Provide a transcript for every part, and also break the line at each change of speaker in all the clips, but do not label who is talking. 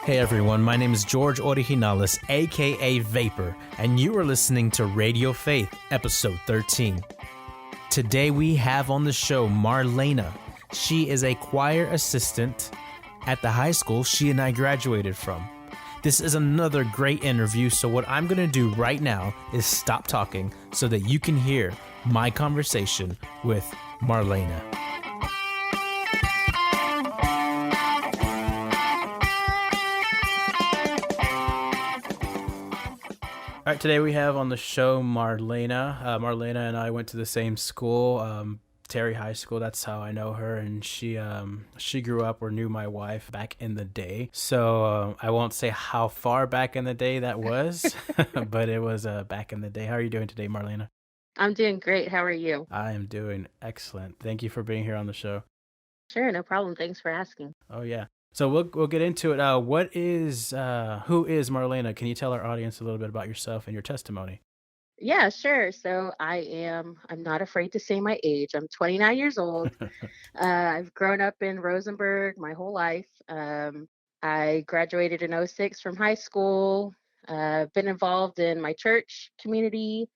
Hey everyone, my name is George Originales, aka Vapor, and you are listening to Radio Faith, episode 13. Today we have on the show Marlayna. She is a choir assistant at the high school she and I graduated from. This is another great interview, so what I'm going to do right now is stop talking so that you can hear my conversation with Marlayna. All right, today we have on the show Marlayna. Marlayna and I went to the same school, Terry High School. That's how I know her, and she grew up or knew my wife back in the day. So I won't say how far back in the day that was, but it was back in the day. How are you doing today, Marlayna?
I'm doing great. How are you?
I am doing excellent. Thank you for being here on the show.
Sure, no problem. Thanks for asking.
Oh yeah. So we'll get into it. Who is Marlayna? Can you tell our audience a little bit about yourself and your testimony?
Yeah, sure. So I'm not afraid to say my age. I'm 29 years old. I've grown up in Rosenberg my whole life. I graduated in '06 from high school. Been involved in my church community,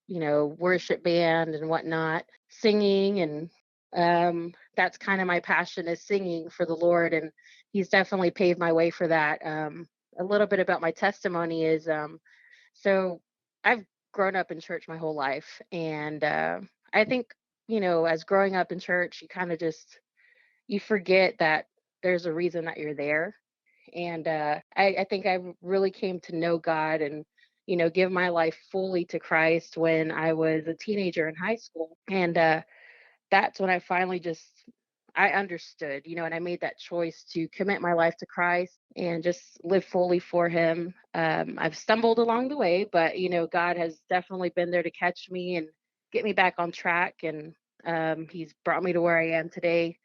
worship band and whatnot, singing, and that's kind of my passion is singing for the Lord, and He's definitely paved my way for that. A little bit about my testimony is so I've grown up in church my whole life, and I think as growing up in church, you kind of just you forget that there's a reason that you're there, and I think I really came to know God and give my life fully to Christ when I was a teenager in high school, and that's when I finally just I understood, and I made that choice to commit my life to Christ and just live fully for Him. I've stumbled along the way, but God has definitely been there to catch me and get me back on track, and He's brought me to where I am today.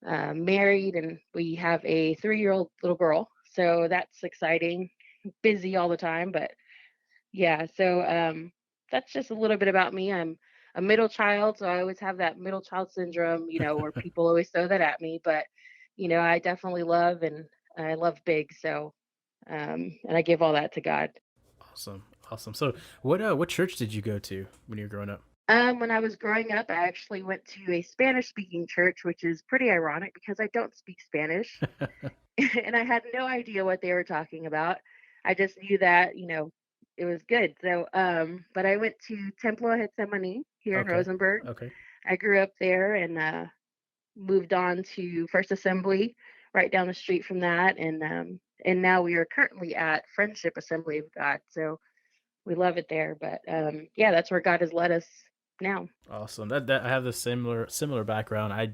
Married, and we have a 3-year-old little girl, so that's exciting. Busy all the time, but yeah. So that's just a little bit about me. I'm a middle child, so I always have that middle child syndrome, where people always throw that at me. But I definitely love, and I love big. So and I give all that to God.
Awesome. So what church did you go to when you were growing up?
When I was growing up, I actually went to a Spanish-speaking church, which is pretty ironic because I don't speak Spanish, and I had no idea what they were talking about. I just knew that, it was good. So, but I went to Templo Getsemani here in
Okay.
Rosenberg.
Okay.
I grew up there and moved on to First Assembly right down the street from that, and now we are currently at Friendship Assembly of God. So we love it there. But yeah, that's where God has led us now.
Awesome. That I have the similar background. I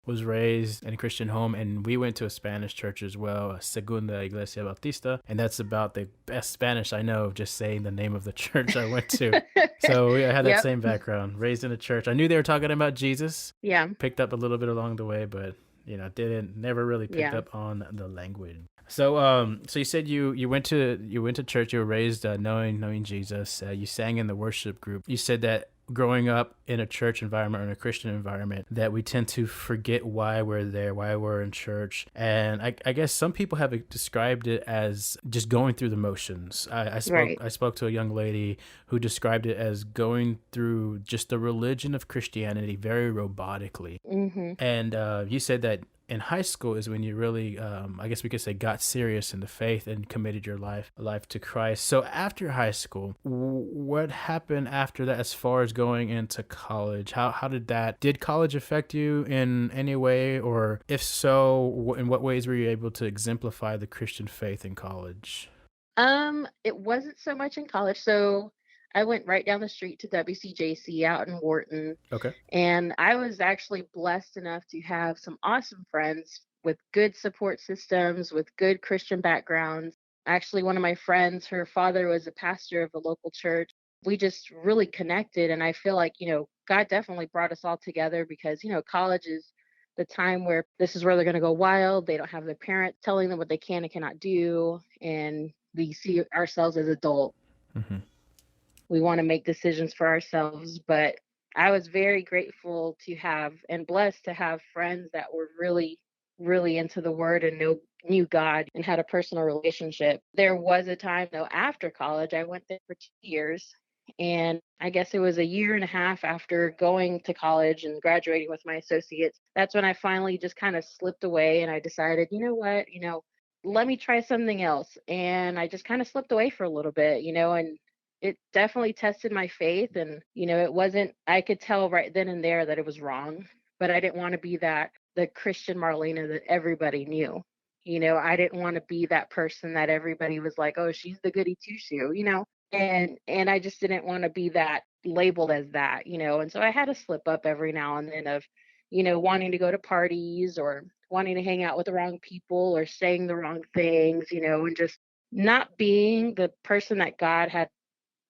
was raised in a Christian home, and we went to a Spanish church as well, Segunda Iglesia Bautista, and that's about the best Spanish I know of just saying the name of the church I went to. So I had that
Yep.
same background, raised in a church. I knew they were talking about Jesus.
Yeah.
Picked up a little bit along the way, but never really picked
Yeah.
up on the language. So so you said you went to church. You were raised knowing Jesus. You sang in the worship group. You said that growing up in a church environment or in a Christian environment, that we tend to forget why we're there, why we're in church. And I guess some people have described it as just going through the motions. I spoke to a young lady who described it as going through just the religion of Christianity very robotically.
Mm-hmm.
And you said that in high school is when you really, I guess we could say, got serious in the faith and committed your life to Christ. So after high school, what happened after that as far as going into college? How did college affect you in any way? Or if so, in what ways were you able to exemplify the Christian faith in college?
It wasn't so much in college. So I went right down the street to WCJC out in Wharton.
Okay.
And I was actually blessed enough to have some awesome friends with good support systems, with good Christian backgrounds. Actually, one of my friends, her father was a pastor of a local church. We just really connected. And I feel like, God definitely brought us all together because, college is the time where this is where they're going to go wild. They don't have their parents telling them what they can and cannot do. And We see ourselves as adults.
Hmm.
We want to make decisions for ourselves. But I was very grateful to have and blessed to have friends that were really, really into the word and knew God and had a personal relationship. There was a time though after college, I went there for 2 years. And I guess it was a year and a half after going to college and graduating with my associates. That's when I finally just kind of slipped away and I decided, you know what, let me try something else. And I just kind of slipped away for a little bit, and it definitely tested my faith. And it wasn't, I could tell right then and there that it was wrong, but I didn't want to be the Christian Marlayna that everybody knew. I didn't want to be that person that everybody was like, oh, she's the goody two shoe, and I just didn't want to be that labeled as that. And so I had to slip up every now and then of wanting to go to parties or wanting to hang out with the wrong people or saying the wrong things, and just not being the person that God had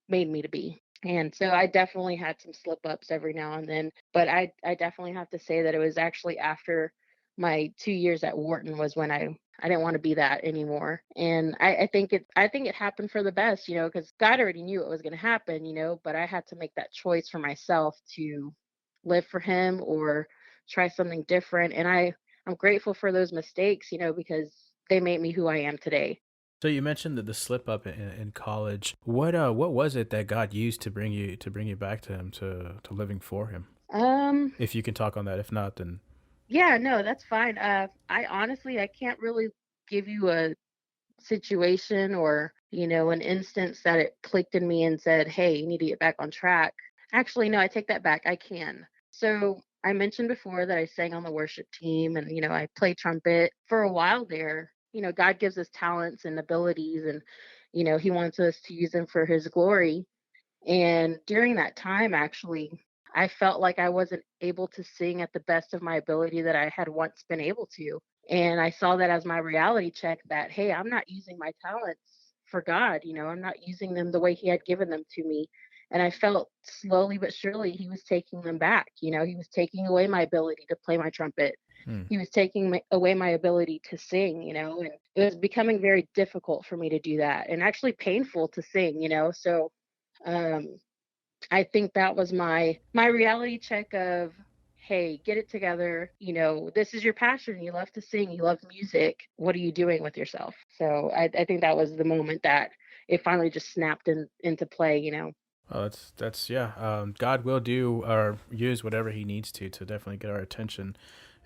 made me to be. And so I definitely had some slip ups every now and then, but I definitely have to say that it was actually after my 2 years at Wharton was when I didn't want to be that anymore. And I think it happened for the best, because God already knew it was going to happen, but I had to make that choice for myself to live for him or try something different. And I'm grateful for those mistakes, because they made me who I am today.
So you mentioned that the slip up in college. What was it that God used to bring you back to Him, to living for Him?
Um
If you can talk on that, if not, then
Yeah, no, that's fine. I honestly, I can't really give you a situation or, an instance that it clicked in me and said, hey, you need to get back on track. Actually, no, I take that back. I can. So I mentioned before that I sang on the worship team and, I play trumpet for a while there. God gives us talents and abilities and, he wants us to use them for his glory. And during that time, actually, I felt like I wasn't able to sing at the best of my ability that I had once been able to. And I saw that as my reality check that, hey, I'm not using my talents for God. I'm not using them the way He had given them to me. And I felt slowly but surely He was taking them back. He was taking away my ability to play my trumpet.
hmm.
He was taking away my ability to sing, and it was becoming very difficult for me to do that and actually painful to sing, So um, I think that was my reality check of, hey, get it together. This is your passion. You love to sing. You love music. What are you doing with yourself? So I think that was the moment that it finally just snapped into play.
Oh, that's yeah. God will do or use whatever He needs to definitely get our attention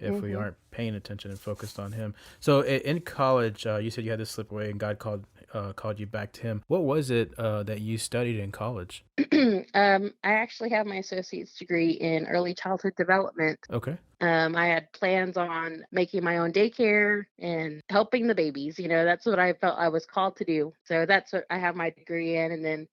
if we
hmm
aren't paying attention and focused on Him. So in college, you said you had to slip away, and God called you back to Him. What was it that you studied in college?
I actually have my associate's degree in early childhood development.
Okay.
I had plans on making my own daycare and helping the babies. That's what I felt I was called to do. So that's what I have my degree in. And then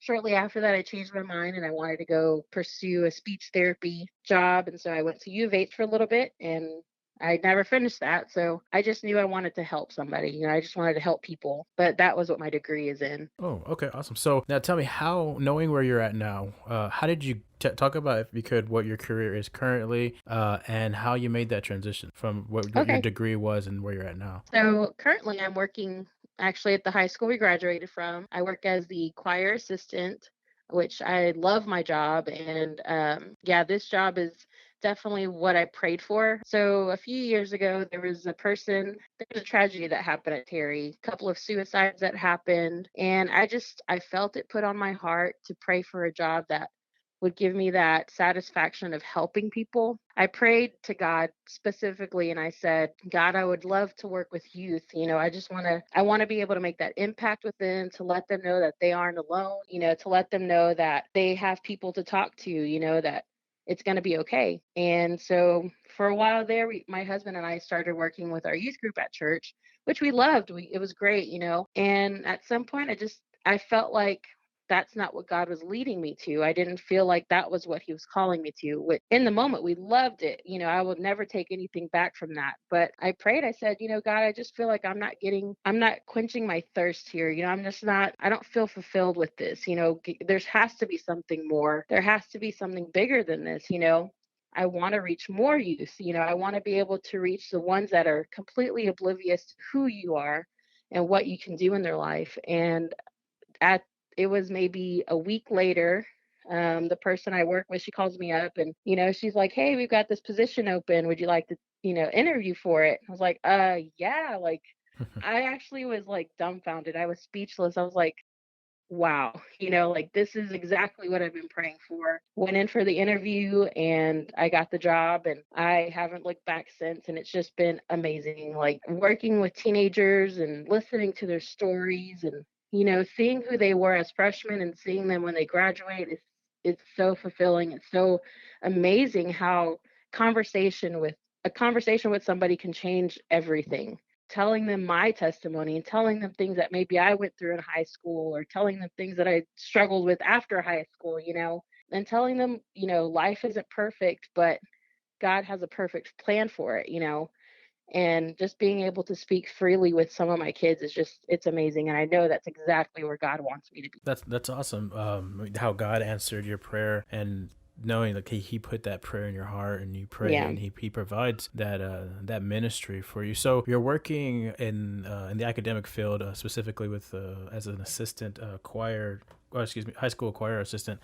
shortly after that, I changed my mind and I wanted to go pursue a speech therapy job. And so I went to U of H for a little bit and I never finished that. So I just knew I wanted to help somebody. I just wanted to help people. But that was what my degree is in.
Oh, okay, awesome. So now tell me, how, knowing where you're at now, how did you talk about, if you could, what your career is currently, and how you made that transition from what your
Okay.
degree was and where you're at now?
So currently, I'm working actually at the high school we graduated from. I work as the choir assistant, which I love my job. And yeah, this job is definitely what I prayed for. So a few years ago, there was a tragedy that happened at Terry, a couple of suicides that happened. And I felt it put on my heart to pray for a job that would give me that satisfaction of helping people. I prayed to God specifically and I said, God, I would love to work with youth. I want to be able to make that impact with them, to let them know that they aren't alone, to let them know that they have people to talk to, that it's going to be okay. And so for a while there, my husband and I started working with our youth group at church, which we loved. It was great, And at some point, I felt like that's not what God was leading me to. I didn't feel like that was what He was calling me to. In the moment, we loved it. I would never take anything back from that. But I prayed, I said, God, I just feel like I'm not quenching my thirst here. I'm just not, I don't feel fulfilled with this. There has to be something more. There has to be something bigger than this. I want to reach more youth. I want to be able to reach the ones that are completely oblivious to who you are and what you can do in their life. And at it was maybe a week later, the person I work with, she calls me up and, she's like, "Hey, we've got this position open. Would you like to, interview for it?" I was like, yeah, like I actually was like dumbfounded. I was speechless. I was like, wow, like this is exactly what I've been praying for. Went in for the interview and I got the job and I haven't looked back since. And it's just been amazing. Like working with teenagers and listening to their stories and, seeing who they were as freshmen and seeing them when they graduate. It's so fulfilling. It's so amazing how conversation with a conversation with somebody can change everything. Telling them my testimony and telling them things that maybe I went through in high school, or telling them things that I struggled with after high school, and telling them, life isn't perfect, but God has a perfect plan for it, and just being able to speak freely with some of my kids is just, it's amazing. And I know that's exactly where God wants me to be.
That's awesome. How God answered your prayer, and knowing like he put that prayer in your heart and you pray,
Yeah.
and he provides that that ministry for you. So you're working in the academic field, specifically with as an assistant choir, or excuse me, high school choir assistant.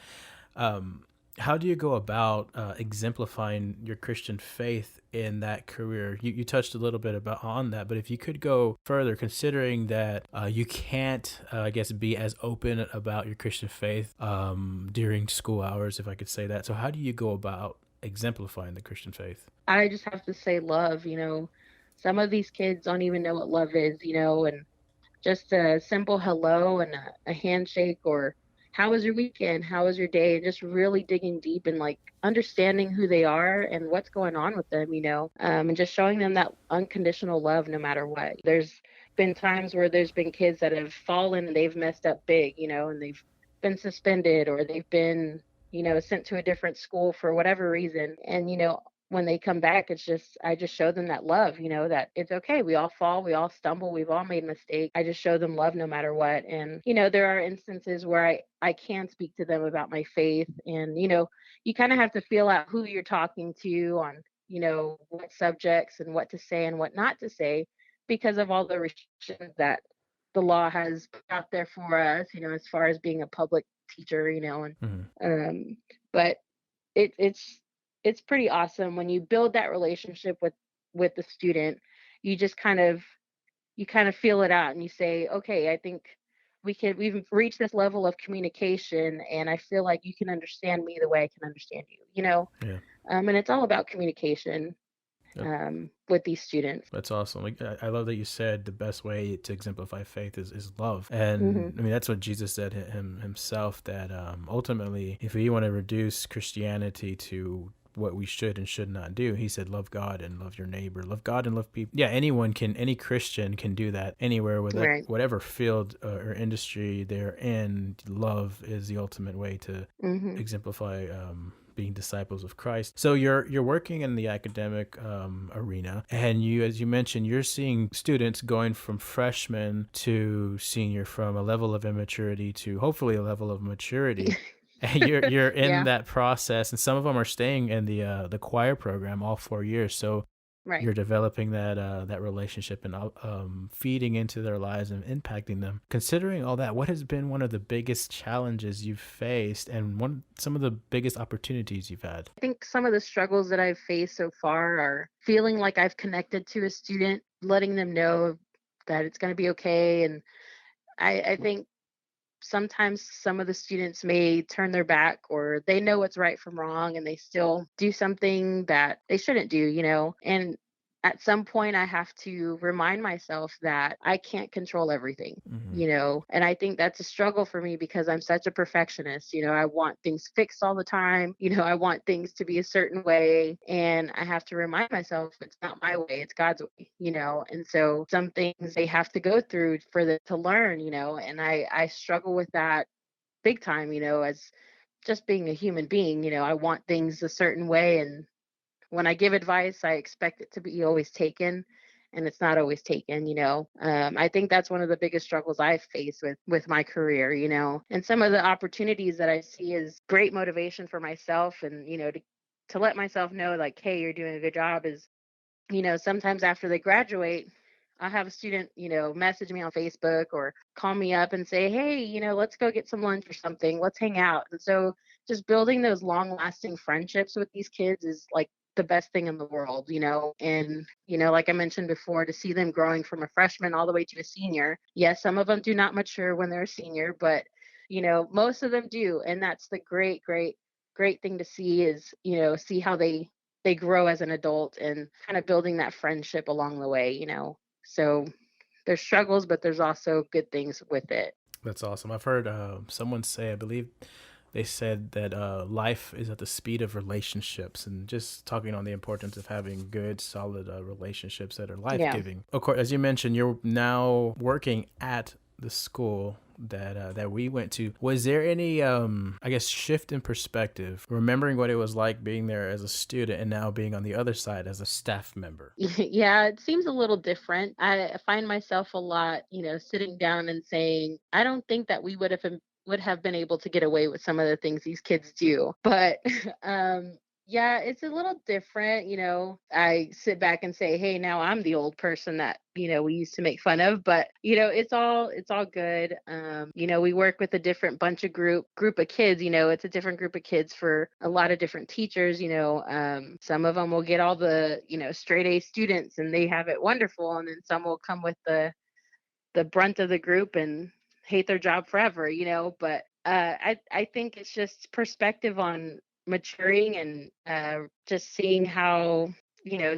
Um, how do you go about exemplifying your Christian faith in that career? You touched a little bit about on that, but if you could go further, considering that you can't, I guess, be as open about your Christian faith during school hours, if I could say that. So how do you go about exemplifying the Christian faith?
I just have to say love, some of these kids don't even know what love is, and just a simple hello and a handshake, or how was your weekend? How was your day? And just really digging deep and like understanding who they are and what's going on with them, and just showing them that unconditional love no matter what. There's been times where there's been kids that have fallen and they've messed up big, and they've been suspended or they've been, sent to a different school for whatever reason. And, when they come back, it's just, I just show them that love, that it's okay. We all fall, we all stumble, we've all made mistakes. I just show them love no matter what. And, there are instances where I can speak to them about my faith. And, you kind of have to feel out who you're talking to on, what subjects and what to say and what not to say, because of all the restrictions that the law has put out there for us, as far as being a public teacher, and,
Mm-hmm.
um, but it's it's pretty awesome when you build that relationship with the student. You just kind of feel it out and you say, okay, I think we've reached this level of communication and I feel like you can understand me the way I can understand you,
Yeah.
and it's all about communication
Yep.
with these students.
That's awesome. Like I love that you said the best way to exemplify faith is love, and
Hmm.
I mean that's what Jesus said himself, that ultimately, if we want to reduce Christianity to what we should and should not do, he said, love God and love your neighbor, love God and love people. Yeah, any Christian can do that anywhere with
Right.
whatever field or industry they're in. Love is the ultimate way to
Hmm.
exemplify being disciples of Christ. So you're working in the academic arena, and as you mentioned, you're seeing students going from freshman to senior, from a level of immaturity to hopefully a level of maturity. And you're in
Yeah.
that process, and some of them are staying in the choir program all 4 years. So
Right.
you're developing that relationship and feeding into their lives and impacting them. Considering all that, what has been one of the biggest challenges you've faced, and some of the biggest opportunities you've had?
I think some of the struggles that I've faced so far are feeling like I've connected to a student, letting them know that it's going to be okay. And I think sometimes some of the students may turn their back, or they know what's right from wrong and they still do something that they shouldn't do, And at some point, I have to remind myself that I can't control everything,
Mm-hmm.
And I think that's a struggle for me because I'm such a perfectionist. I want things fixed all the time. I want things to be a certain way. And I have to remind myself it's not my way, it's God's way, And so some things they have to go through for them to learn, And I struggle with that big time, as just being a human being. I want things a certain way. And when I give advice, I expect it to be always taken, and it's not always taken. I think that's one of the biggest struggles I face with my career. And some of the opportunities that I see is great motivation for myself, and to let myself know like, hey, you're doing a good job is, sometimes after they graduate, I have a student, message me on Facebook or call me up and say, hey, let's go get some lunch or something. Let's hang out. And so just building those long lasting friendships with these kids is like the best thing in the world, and, like I mentioned before, to see them growing from a freshman all the way to a senior. Yes, some of them do not mature when they're a senior, but, most of them do. And that's the great, great, great thing to see is, see how they grow as an adult and kind of building that friendship along the way, so there's struggles, but there's also good things with it.
That's awesome. I've heard someone say, I believe they said that life is at the speed of relationships, and just talking on the importance of having good, solid relationships that are life
Yeah.
giving. Of course, as you mentioned, you're now working at the school that we went to. Was there any I guess shift in perspective, remembering what it was like being there as a student and now being on the other side as a staff member?
Yeah, it seems a little different. I find myself a lot, sitting down and saying, I don't think that we would have been able to get away with some of the things these kids do. But yeah, it's a little different, I sit back and say, hey, now I'm the old person that, we used to make fun of, but it's all good. We work with a different bunch of group of kids, it's a different group of kids for a lot of different teachers, some of them will get all the, straight A students and they have it wonderful, and then some will come with the brunt of the group and hate their job forever, but I think it's just perspective on maturing and just seeing how,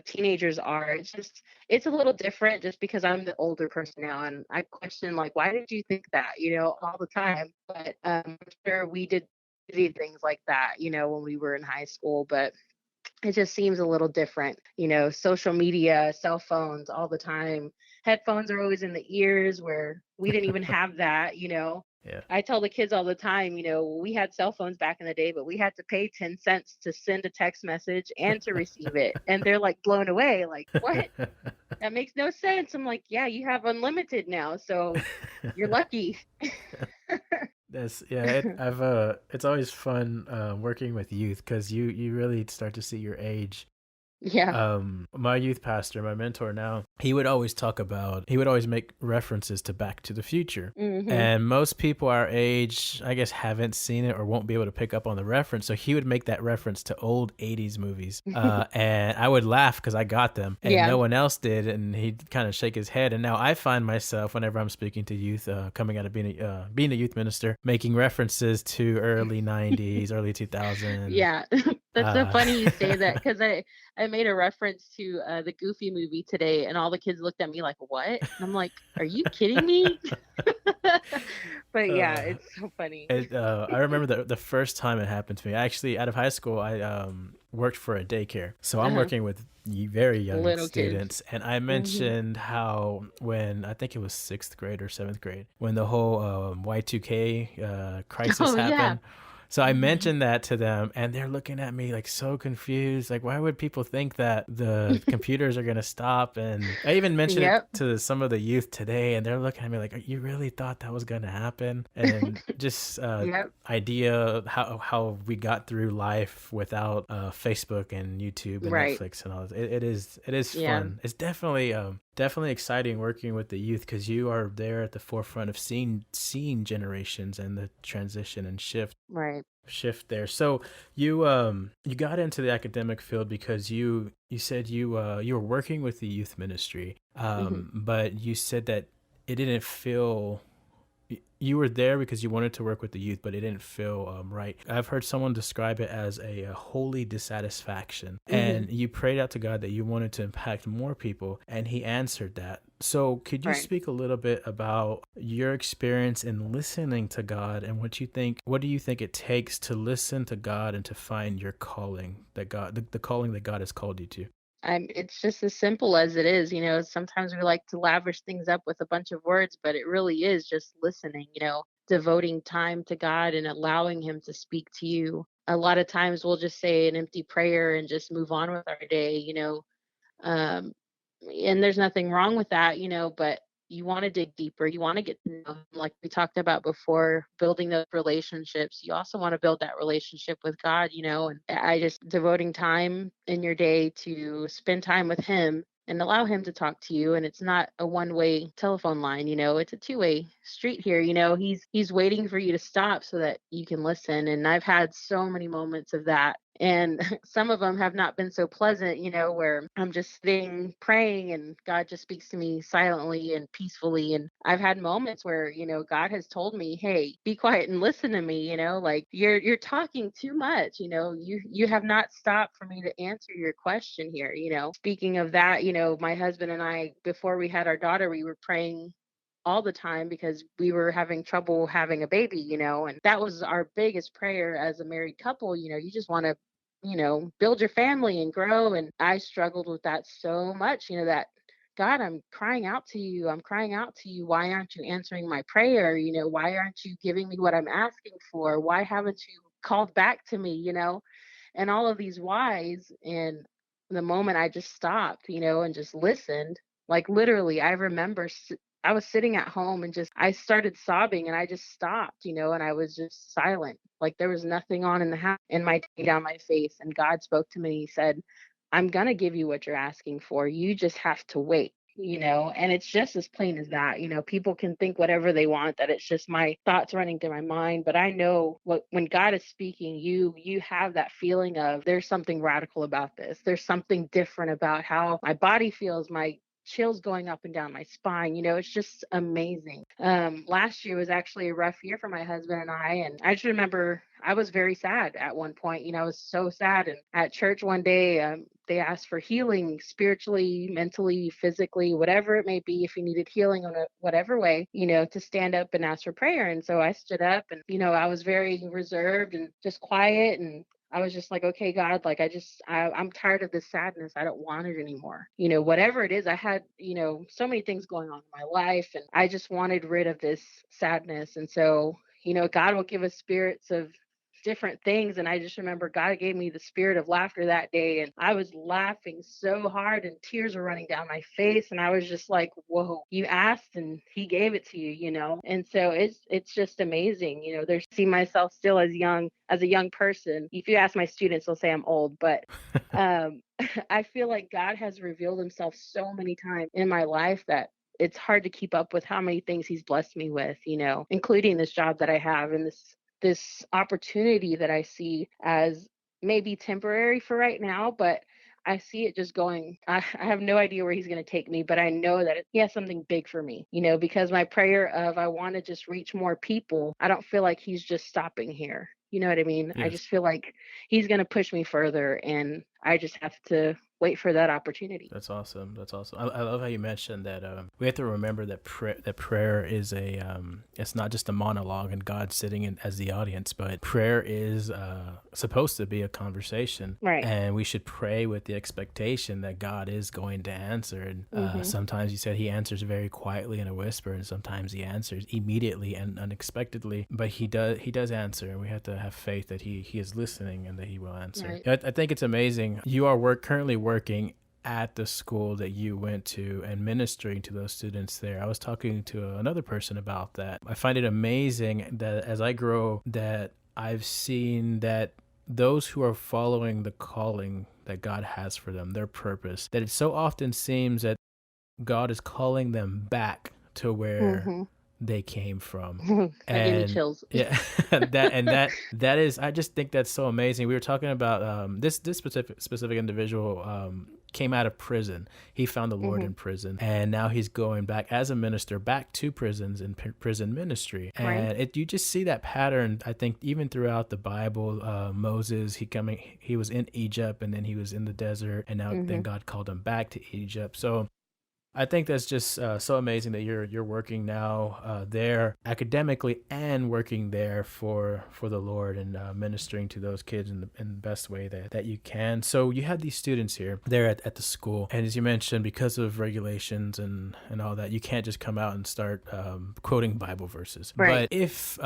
teenagers are. It's a little different just because I'm the older person now, and I question, like, why did you think that, all the time? But I'm sure we did things like that, when we were in high school, but it just seems a little different, social media, cell phones all the time. Headphones are always in the ears where we didn't even have that.
Yeah.
I tell the kids all the time, we had cell phones back in the day, but we had to pay 10 cents to send a text message and to receive it. And they're like blown away, like, what? That makes no sense. I'm like, yeah, you have unlimited now. So you're lucky.
That's yeah. It's always fun working with youth because you really start to see your age.
Yeah.
My youth pastor, my mentor now, he would always make references to Back to the Future.
Hmm.
And most people our age, I guess, haven't seen it or won't be able to pick up on the reference. So he would make that reference to old 80s movies. And I would laugh because I got them and
Yeah.
no one else did. And he'd kind of shake his head. And now I find myself, whenever I'm speaking to youth, coming out of being a youth minister, making references to early 90s, early 2000.
Yeah. That's so
Uh,
funny you say that because I made a reference to the Goofy movie today, and all the kids looked at me like, "What?" And I'm like, "Are you kidding me?" But yeah,
uh,
it's so funny.
I remember the first time it happened to me. Actually, out of high school, I worked for a daycare, so I'm
Uh-huh.
working with very young
Little kids.
students. And I
Hmm.
mentioned how when I think it was sixth grade or seventh grade, when the whole Y2K crisis
Oh yeah.
happened. So I
Hmm.
mentioned that to them, and they're looking at me like so confused. Like, why would people think that the computers are gonna stop? And I even mentioned it
Yep.
to some of the youth today, and they're looking at me like, "You really thought that was gonna happen?" And just
Yep.
idea how we got through life without Facebook and YouTube and
Right.
Netflix and all this. It is
Yeah.
fun. It's definitely exciting working with the youth because you are there at the forefront of seeing generations and the transition and
Right.
shift there. So you got into the academic field because you said you were working with the youth ministry,
Hmm.
but you said that it didn't feel you were there because you wanted to work with the youth, but it didn't feel right. I've heard someone describe it as a holy dissatisfaction.
Hmm.
And you prayed out to God that you wanted to impact more people, and He answered that. So, could you
Right.
speak a little bit about your experience in listening to God and what do you think it takes to listen to God and to find your calling the calling that God has called you to?
It's just as simple as it is. Sometimes we like to lavish things up with a bunch of words, but it really is just listening, devoting time to God and allowing Him to speak to you. A lot of times we'll just say an empty prayer and just move on with our day, um, and there's nothing wrong with that, but you want to dig deeper. You want to get to know him, like we talked about before, building those relationships. You also want to build that relationship with God, and I just devoting time in your day to spend time with him and allow him to talk to you. And it's not a one-way telephone line, it's a two-way street here. He's waiting for you to stop so that you can listen. And I've had so many moments of that. And some of them have not been so pleasant, where I'm just sitting praying and God just speaks to me silently and peacefully. And I've had moments where, God has told me, "Hey, be quiet and listen to me," like you're talking too much, you have not stopped for me to answer your question here. Speaking of that, my husband and I, before we had our daughter, we were praying all the time because we were having trouble having a baby, and that was our biggest prayer as a married couple. You just want to, build your family and grow. And I struggled with that so much, that God, I'm crying out to you. I'm crying out to you. Why aren't you answering my prayer? Why aren't you giving me what I'm asking for? Why haven't you called back to me? And all of these whys. And the moment I just stopped, and just listened, like literally, I remember I was sitting at home and just I started sobbing and I just stopped, and I was just silent. Like there was nothing on in the house, and my down my face. And God spoke to me. He said, "I'm gonna give you what you're asking for. You just have to wait." And it's just as plain as that. People can think whatever they want, that it's just my thoughts running through my mind, but I know when God is speaking, you have that feeling of there's something radical about this. There's something different about how my body feels, my chills going up and down my spine. It's just amazing. Last year was actually a rough year for my husband and I just remember I was very sad at one point. I was so sad. And at church one day, they asked for healing spiritually, mentally, physically, whatever it may be. If you needed healing on whatever way, to stand up and ask for prayer. And so I stood up and, I was very reserved and just quiet. And I was just like, "Okay, God, like I'm tired of this sadness. I don't want it anymore." Whatever it is, I had, so many things going on in my life and I just wanted rid of this sadness. And so, God will give us spirits of different things. And I just remember God gave me the spirit of laughter that day. And I was laughing so hard and tears were running down my face. And I was just like, whoa, you asked and he gave it to you. And so it's just amazing. There's see myself still as a young person. If you ask my students, they'll say I'm old, but I feel like God has revealed himself so many times in my life that it's hard to keep up with how many things he's blessed me with, including this job that I have and this opportunity that I see as maybe temporary for right now, but I see it just going. I have no idea where he's going to take me, but I know that he has something big for me, because my prayer of I want to just reach more people, I don't feel like he's just stopping here. You know what I mean? I
Yes.
just feel like he's going to push me further and I just have to wait for that opportunity.
That's awesome. That's awesome. I love how you mentioned that we have to remember that that prayer is it's not just a monologue and God sitting in as the audience, but prayer is supposed to be a conversation,
Right.
and we should pray with the expectation that God is going to answer. And
Mm-hmm.
sometimes you said he answers very quietly in a whisper, and sometimes he answers immediately and unexpectedly. But he does answer, and we have to have faith that he is listening and that he will answer.
Right.
I think it's amazing. You are currently working at the school that you went to and ministering to those students there. I was talking to another person about that. I find it amazing that as I grow, that I've seen that those who are following the calling that God has for them, their purpose, that it so often seems that God is calling them back to where
Mm-hmm.
they came from.
That gave me
And
chills.
yeah, that is, I just think that's so amazing. We were talking about this specific individual came out of prison. He found the Lord
Mm-hmm.
in prison, and now he's going back as a minister back to prisons and prison ministry.
Right.
And you just see that pattern. I think even throughout the Bible, Moses, he was in Egypt, and then he was in the desert, and now
Mm-hmm.
then God called him back to Egypt. So I think that's just so amazing that you're working now there academically and working there for the Lord and ministering to those kids in the best way that you can. So you have these students here there at the school, and as you mentioned, because of regulations and all that, you can't just come out and start quoting Bible verses.
Right.
But if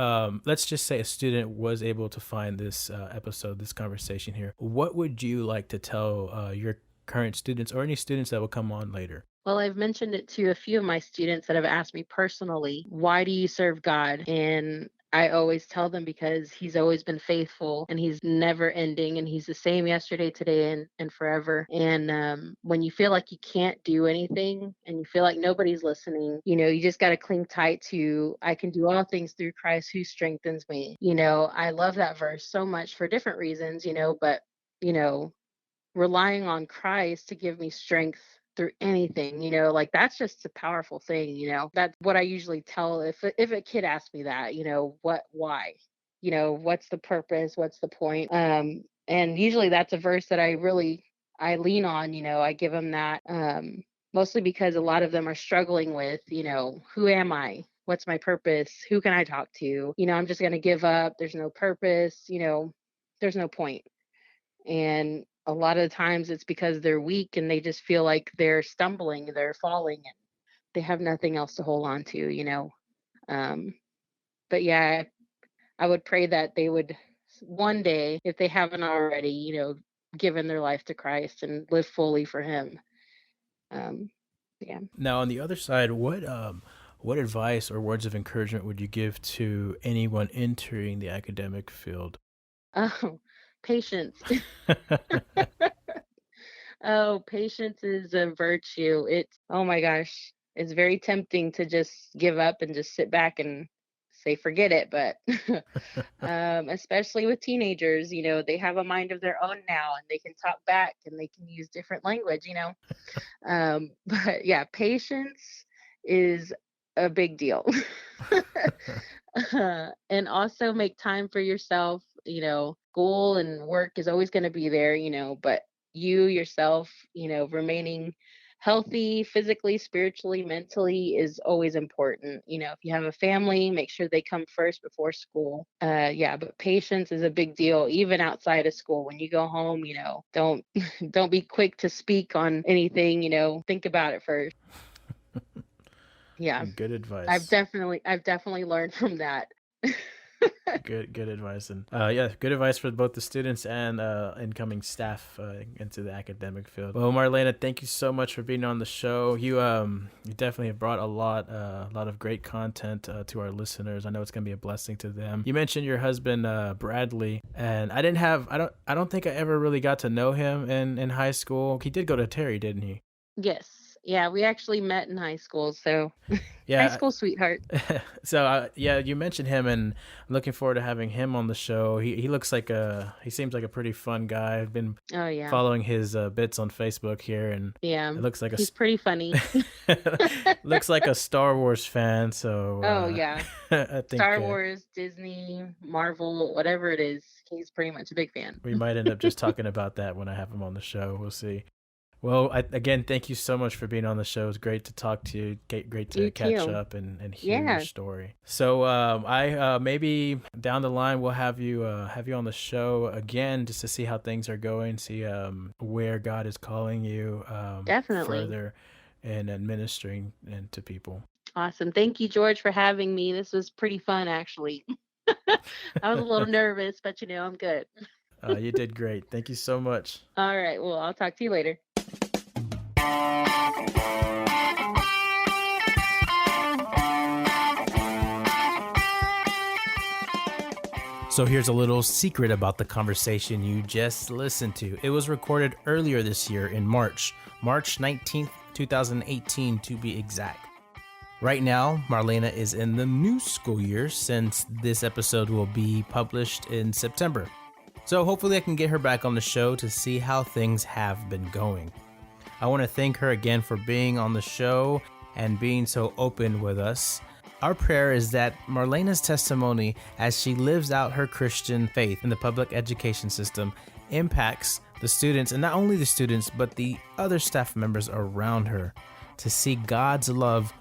let's just say a student was able to find this this conversation here, what would you like to tell your current students or any students that will come on later?
Well, I've mentioned it to a few of my students that have asked me personally, why do you serve God? And I always tell them because he's always been faithful and he's never ending and he's the same yesterday, today, and forever. And when you feel like you can't do anything and you feel like nobody's listening, you just got to cling tight to, I can do all things through Christ who strengthens me. I love that verse so much for different reasons, but, you know, relying on Christ to give me strength through anything, like that's just a powerful thing, That's what I usually tell if a kid asks me that, why? What's the purpose? What's the point? And usually that's a verse that I lean on, I give them that mostly because a lot of them are struggling with, who am I? What's my purpose? Who can I talk to? I'm just going to give up. There's no purpose, there's no point. And a lot of times it's because they're weak and they just feel like they're stumbling, they're falling, and they have nothing else to hold on to. Um, but yeah, I would pray that they would one day, if they haven't already, given their life to Christ and live fully for Him. Um, yeah.
Now, on the other side, what advice or words of encouragement would you give to anyone entering the academic field?
Oh, patience. Oh, patience is a virtue. Oh my gosh, it's very tempting to just give up and just sit back and say, forget it. But especially with teenagers, they have a mind of their own now and they can talk back and they can use different language. But yeah, patience is a big deal. And also make time for yourself. School and work is always going to be there, but you yourself, remaining healthy physically, spiritually, mentally is always important. If you have a family, make sure they come first before school. Yeah, but patience is a big deal, even outside of school. When you go home, don't don't be quick to speak on anything. Think about it first. Yeah,
Good advice.
I've definitely learned from that.
Good advice, and yeah, good advice for both the students and incoming staff into the academic field. Well, Marlayna, thank you so much for being on the show. You definitely have brought a lot of great content to our listeners. I know it's gonna be a blessing to them. You mentioned your husband Bradley, and I don't think I ever really got to know him in high school. He did go to Terry, didn't he?
Yes. Yeah, we actually met in high school, so
Yeah.
high school sweetheart.
So yeah, you mentioned him, and I'm looking forward to having him on the show. He looks like he seems like a pretty fun guy. I've been following his bits on Facebook here, and
yeah,
it looks like
he's pretty funny.
Looks like a Star Wars fan. So
oh yeah,
I think
Star Wars, Disney, Marvel, whatever it is, he's pretty much a big fan.
We might end up just talking about that when I have him on the show. We'll see. Well, again, thank you so much for being on the show. It's great to talk to you. Great to catch up and hear your story. So I maybe down the line we'll have you on the show again just to see how things are going, see where God is calling you
definitely
further in administering and to people.
Awesome. Thank you, George, for having me. This was pretty fun, actually. I was a little nervous, but I'm good.
You did great. Thank you so much.
All right. Well, I'll talk to you later.
So here's a little secret about the conversation you just listened to. It was recorded earlier this year in March 19th, 2018 to be exact. Right now, Marlayna is in the new school year since this episode will be published in September. So hopefully I can get her back on the show to see how things have been going. I want to thank her again for being on the show and being so open with us. Our prayer is that Marlayna's testimony as she lives out her Christian faith in the public education system impacts the students, and not only the students, but the other staff members around her, to see God's love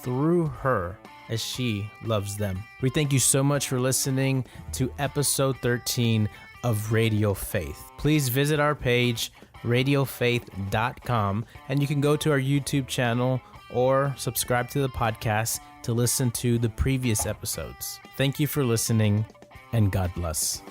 through her as she loves them. We thank you so much for listening to episode 13 of Radial Faith. Please visit our page, radialfaith.com, and you can go to our YouTube channel or subscribe to the podcast to listen to the previous episodes. Thank you for listening, and God bless.